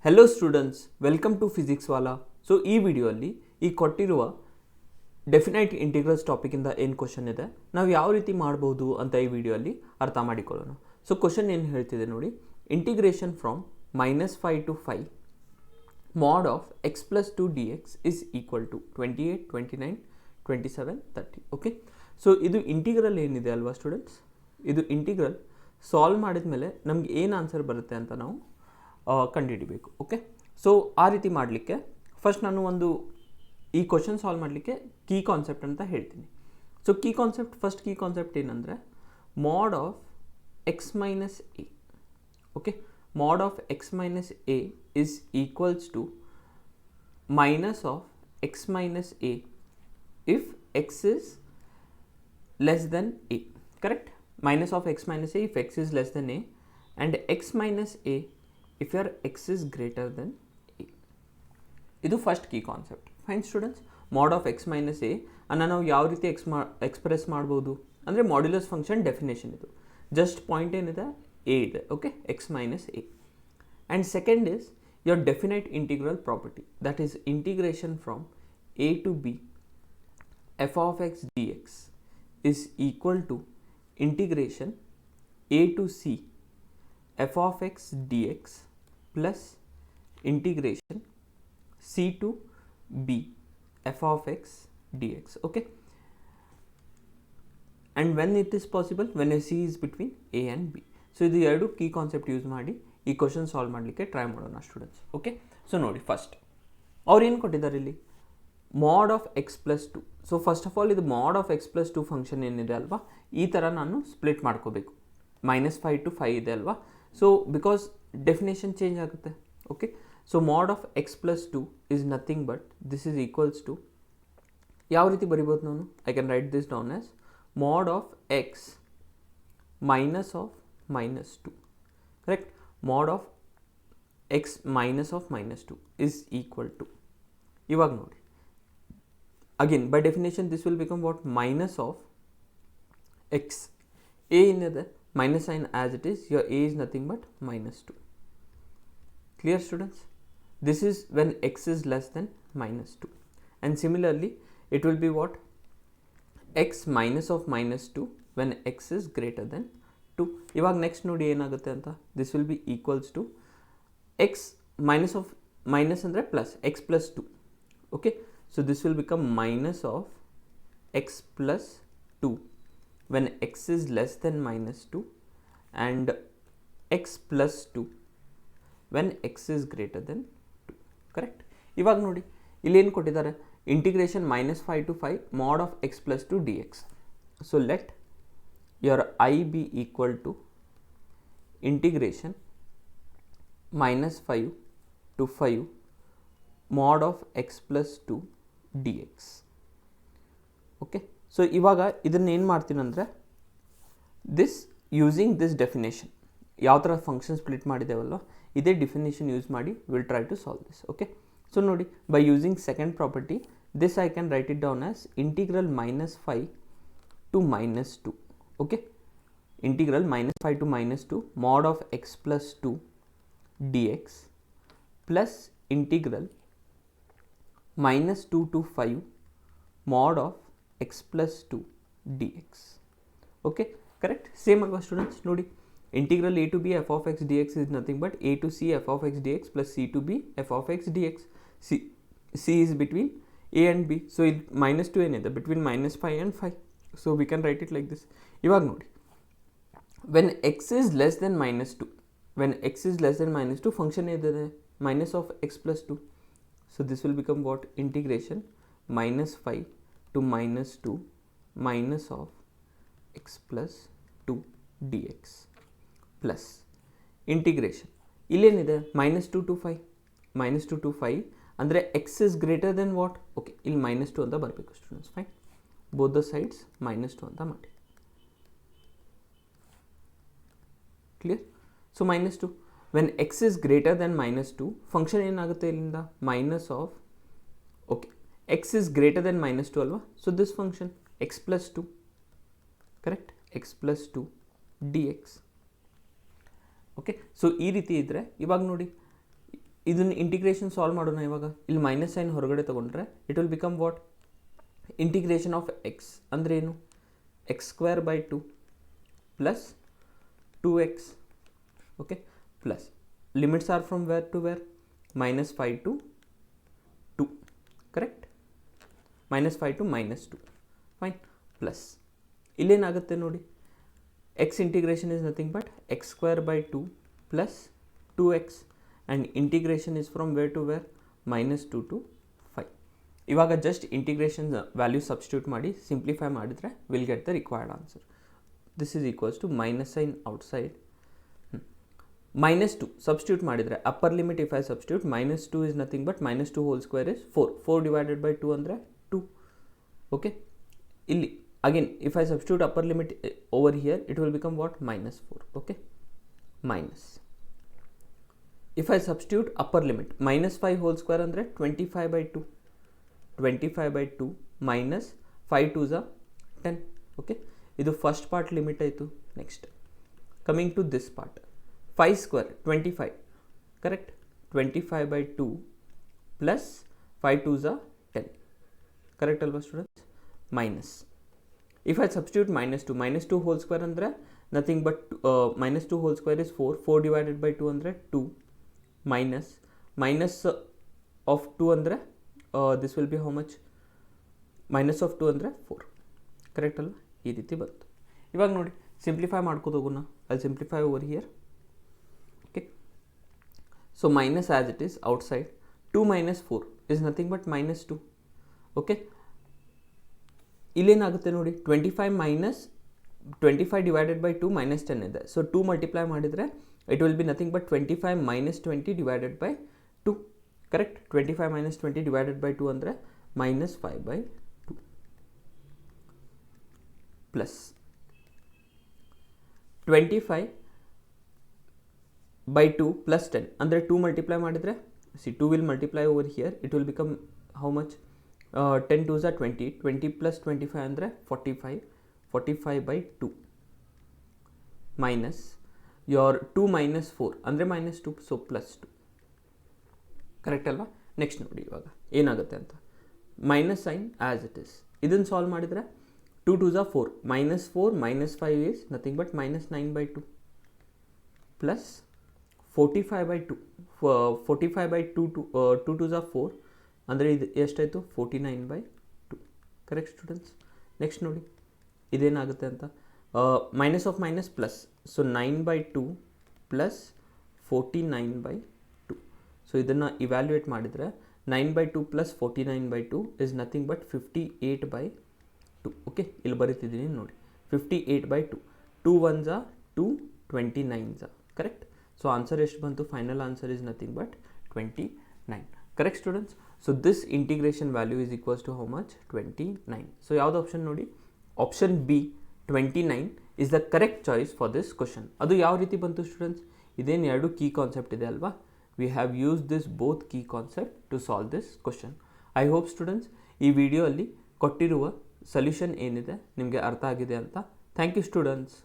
Hello students, welcome to physics Wallah. So ಈ ವಿಡಿಯೋಲ್ಲಿ ಈ ಕೊಟ್ಟಿರುವ ಡೆಫಿನೈಟ್ ಇಂಟಿಗ್ರಲ್ಸ್ ಟಾಪಿಕಿಂದ ಏನು ಕ್ವಶನ್ ಇದೆ, ನಾವು ಯಾವ ರೀತಿ ಮಾಡ್ಬೋದು ಅಂತ ಈ ವಿಡಿಯೋಲ್ಲಿ ಅರ್ಥ ಮಾಡಿಕೊಳ್ಳೋಣ. ಸೊ ಕ್ವಶನ್ ಏನು ಹೇಳ್ತಿದೆ ನೋಡಿ, integration from -5 to 5 mod of x plus 2 dx is equal to 28, 29, 27, 30. Okay, so ಇದು ಇಂಟಿಗ್ರಲ್ ಏನಿದೆ ಅಲ್ವಾ ಸ್ಟೂಡೆಂಟ್ಸ್, ಇದು ಇಂಟಿಗ್ರಲ್ ಸಾಲ್ವ್ ಮಾಡಿದ ಮೇಲೆ ನಮ್ಗೆ ಏನು ಆನ್ಸರ್ ಬರುತ್ತೆ ಅಂತ ನಾವು ಕಂಡುಹಿಡಿಬೇಕು. ಓಕೆ, ಸೊ ಆ ರೀತಿ ಮಾಡಲಿಕ್ಕೆ ಫಸ್ಟ್ ನಾನು ಈ ಕ್ವಶನ್ ಸಾಲ್ವ್ ಮಾಡಲಿಕ್ಕೆ ಕೀ ಕಾನ್ಸೆಪ್ಟ್ ಅಂತ ಹೇಳ್ತೀನಿ. ಸೊ ಫಸ್ಟ್ ಕೀ ಕಾನ್ಸೆಪ್ಟ್ ಏನಂದರೆ ಮಾಡ್ of X minus A. Okay, mod of x minus a is equals to minus of x minus a if x is less than a. Correct? Minus of x minus a if x is less than a, and x minus a if your x is greater than a. ಇದು first key concept. Fine students, ಮಾಡ್ of X minus A ಅನ್ನು ನಾವು ಯಾವ ರೀತಿ express ಮಾಡ್ಬೋದು ಅಂದರೆ modulus function definition ಇದು. Just point ಏನಿದೆ, a ಇದೆ. Okay, X minus A. And second is your definite integral property, that is integration from a to b f of x dx is equal to integration a to c f of x dx plus integration c to b f of x dx. Okay, and when it is possible, when a c is between a and b. So ಇದು ಎರಡು key concept use ಮಾಡಿ ಈ question solve ಮಾಡಲಿಕ್ಕೆ try ಮಾಡೋಣ students. Okay, so ನೋಡಿ, first ಅವ್ರು ಏನು ಕೊಟ್ಟಿದ್ದಾರೆ ಇಲ್ಲಿ, ಮಾಡ್ of x plus 2. So first of all ಇದು ಮಾಡ್ ಆಫ್ ಎಕ್ಸ್ ಪ್ಲಸ್ 2 ಫಂಕ್ಷನ್ ಏನಿದೆ ಅಲ್ವಾ, ಈ ಥರ ನಾನು ಸ್ಪ್ಲಿಟ್ ಮಾಡ್ಕೋಬೇಕು. -5 to 5 ಇದೆ ಅಲ್ವಾ, ಸೊ ಬಿಕಾಸ್ ಡೆಫಿನೇಷನ್ ಚೇಂಜ್ ಆಗುತ್ತೆ. Okay, so mod of x plus 2 is nothing but this is equals to, ಯಾವ ರೀತಿ ಬರಿಬೋದು ನಾನು, I can write this down as mod of x minus of -2. correct? Mod of x minus of -2 is equal to, ಇವಾಗ ನೋಡಿ again by definition this will become what, minus of x. A ಏನಿದೆ minus sign as it is, your a is nothing but -2. Clear students? This is when x is less than -2, and similarly it will be what, x minus of -2 when x is greater than 2. ಇವಾಗ next ನೋಡಿ ಏನಾಗುತ್ತೆ ಅಂತ, this will be equals to x minus of minus ಅಂದರೆ plus X plus 2. Okay, so this will become minus of x plus 2 when x is less than -2 and X plus 2 when x is greater than 2. Correct? ಇವಾಗ ನೋಡಿ ಇಲ್ಲೇನು ಕೊಟ್ಟಿದ್ದಾರೆ, integration -5 to 5 ಮಾಡ್ of x plus 2 dx. So let your I be equal to integration -5 to 5 mod of x plus 2 dx. Okay, so ಇವಾಗ ಇದನ್ನು ಏನು ಮಾಡ್ತೀನಿ ಅಂದರೆ, ದಿಸ್ ಯೂಸಿಂಗ್ ದಿಸ್ ಡೆಫಿನೇಷನ್, ಯಾವ ಥರ ಫಂಕ್ಷನ್ ಸ್ಪ್ಲಿಟ್ ಮಾಡಿದ್ದೇವಲ್ಲ ಇದೇ ಡೆಫಿನೇಷನ್ ಯೂಸ್ ಮಾಡಿ will try to solve this. Okay, so ನೋಡಿ, by using second property this I can write it down as integral -5 to -2. okay, integral -5 to -2 mod of x plus 2 dx plus integral -2 to 5 mod of x plus 2 dx. okay, correct? same alwa students, nodi integral a to b f of x dx is nothing but a to c f of x dx plus c to b f of x dx. c is between a and b, so it -2 ಏನಿದೆ between -5 and 5, so we can write it like this. ಇವಾಗ ನೋಡಿ, when x is less than -2, when x is less than -2 function ಏನಿದೆ minus of x plus 2, so this will become what, integration -5 to -2 minus of x plus 2 dx plus integration ಇಲ್ಲೇನಿದೆ -2 to 5, -2 to 5 ಅಂದರೆ x is greater than what, okay ಇಲ್ಲಿ -2 ಅಂತ ಬರಬೇಕು students. Fine, both the sides -2 ಅಂತ ಮಾಡಿ. Clear? So -2 when x is greater than -2 function ಏನಾಗುತ್ತೆ ಇಲ್ಲಿಂದ, minus of, okay X is greater than -2 ಅಲ್ವಾ, so this function X plus 2, correct, X plus 2 dx. Okay, so ಈ ರೀತಿ ಇದ್ದರೆ ಇವಾಗ ನೋಡಿ ಇದನ್ನು ಇಂಟಿಗ್ರೇಷನ್ ಸಾಲ್ವ್ ಮಾಡೋಣ ಇವಾಗ. ಇಲ್ಲಿ ಮೈನಸ್ ಸೈನ್ ಹೊರಗಡೆ ತೊಗೊಂಡ್ರೆ it will become what, integration of x ಅಂದರೆ ಏನು, x square by 2 plus 2x, okay, plus limits are from where to where, -5 to 2, correct, -5 to -2, fine, plus ಇಲ್ಲೇನಾಗುತ್ತೆ ನೋಡಿ, x integration is nothing but x square by 2 plus 2x and integration is from where to where, -2 to 5. ಇವಾಗ just integration value substitute ಮಾಡಿ simplify ಮಾಡಿದರೆ will get the required answer. This is equals to minus sign outside -2 substitute ಮಾಡಿದರೆ upper limit if I substitute -2 is nothing but -2 whole square is 4 divided by 2 ಅಂದರೆ 2, okay. ಇಲ್ಲಿ again if I substitute upper limit over here it will become what, -4, okay, minus if I substitute upper limit -5 whole square ಅಂದರೆ 25 by 2, 25 by 2 minus 5 2s are 10, okay. ಇದು first part limit ಆಯಿತು. Next coming to this part, 5 square 25, correct, 25 by 2 plus 5 2s are 10, correct ಅಲ್ವಾ students, minus if I substitute -2 whole square ಅಂದರೆ nothing but -2 whole square is 4 divided by 2 ಅಂದರೆ 2, minus of 2 ಅಂದರೆ this will be how much, minus of 2 ಅಂದರೆ 4, correct ಅಲ್ವಾ, ಈ ರೀತಿ ಬಂತು. ಇವಾಗ ನೋಡಿ ಸಿಂಪ್ಲಿಫೈ ಮಾಡ್ಕೋದು ಹೋಗೋಣ, ಅಲ್ಲಿ simplify over here, okay. So minus as it is outside, 2 minus 4 is nothing but -2, okay. ಇಲ್ಲೇನಾಗುತ್ತೆ ನೋಡಿ, 25 ಡಿವೈಡೆಡ್ ಬೈ 2 -10 ಇದೆ. ಸೊ 2 ಮಲ್ಟಿಪ್ಲೈ ಮಾಡಿದರೆ it will be nothing but 25 - 20 divided by 2, correct. 25 - 20 divided by 2 ಅಂದರೆ -5 by 2 ಪ್ಲಸ್ 25 by 2 ಪ್ಲಸ್ 10 ಅಂದರೆ 2 multiply ಮಾಡಿದರೆ, C 2 will multiply over here, it will become how much, 10 2s are 20, 20 plus 25 ಅಂದರೆ 45 by 2 minus your 2 minus 4 ಅಂದರೆ -2, so plus 2, correct ಅಲ್ವಾ. Next ನೋಡಿ ಇವಾಗ ಏನಾಗುತ್ತೆ ಅಂತ, minus sign as it is, ಇದನ್ನು ಸಾಲ್ವ್ ಮಾಡಿದರೆ 2 2s are 4, -4 - 5 is nothing but -9 by 2 plus 45 by 2, 45 by 2 2s are 4 ಅಂದರೆ ಇದು ಎಷ್ಟಾಯಿತು, 49 by 2, ಕರೆಕ್ಟ್ ಸ್ಟೂಡೆಂಟ್ಸ್. ನೆಕ್ಸ್ಟ್ ನೋಡಿ ಇದೇನಾಗುತ್ತೆ ಅಂತ, minus of minus plus, so 9 by 2 plus 49 by 2. So ಇದನ್ನು ಇವ್ಯಾಲ್ಯೂಯೇಟ್ ಮಾಡಿದರೆ 9 by 2 plus 49 by 2 is nothing but 58 by 2, okay. ಇಲ್ಲಿ ಬರೀತಿದ್ದೀನಿ ನೋಡಿ, 58 by 2, 2 1s are 2, 29s are, correct. So answer ಎಷ್ಟು ಬಂತು, final answer is nothing but 29, correct students. So this integration value is equals to how much, 29. So ಯಾವ್ದು option ನೋಡಿ, option B 29 is the correct choice for this question. ಅದು ಯಾವ ರೀತಿ ಬಂತು students, ಇದೇನು ಎರಡು ಕೀ ಕಾನ್ಸೆಪ್ಟ್ ಇದೆ ಅಲ್ವಾ, we have use this both key concept to solve this question. I hope students ಈ ವಿಡಿಯೋ ಅಲ್ಲಿ ಕೊಟ್ಟಿರುವ ಸೊಲ್ಯೂಷನ್ ಏನಿದೆ ನಿಮಗೆ ಅರ್ಥ ಆಗಿದೆ ಅಂತ. Thank you students.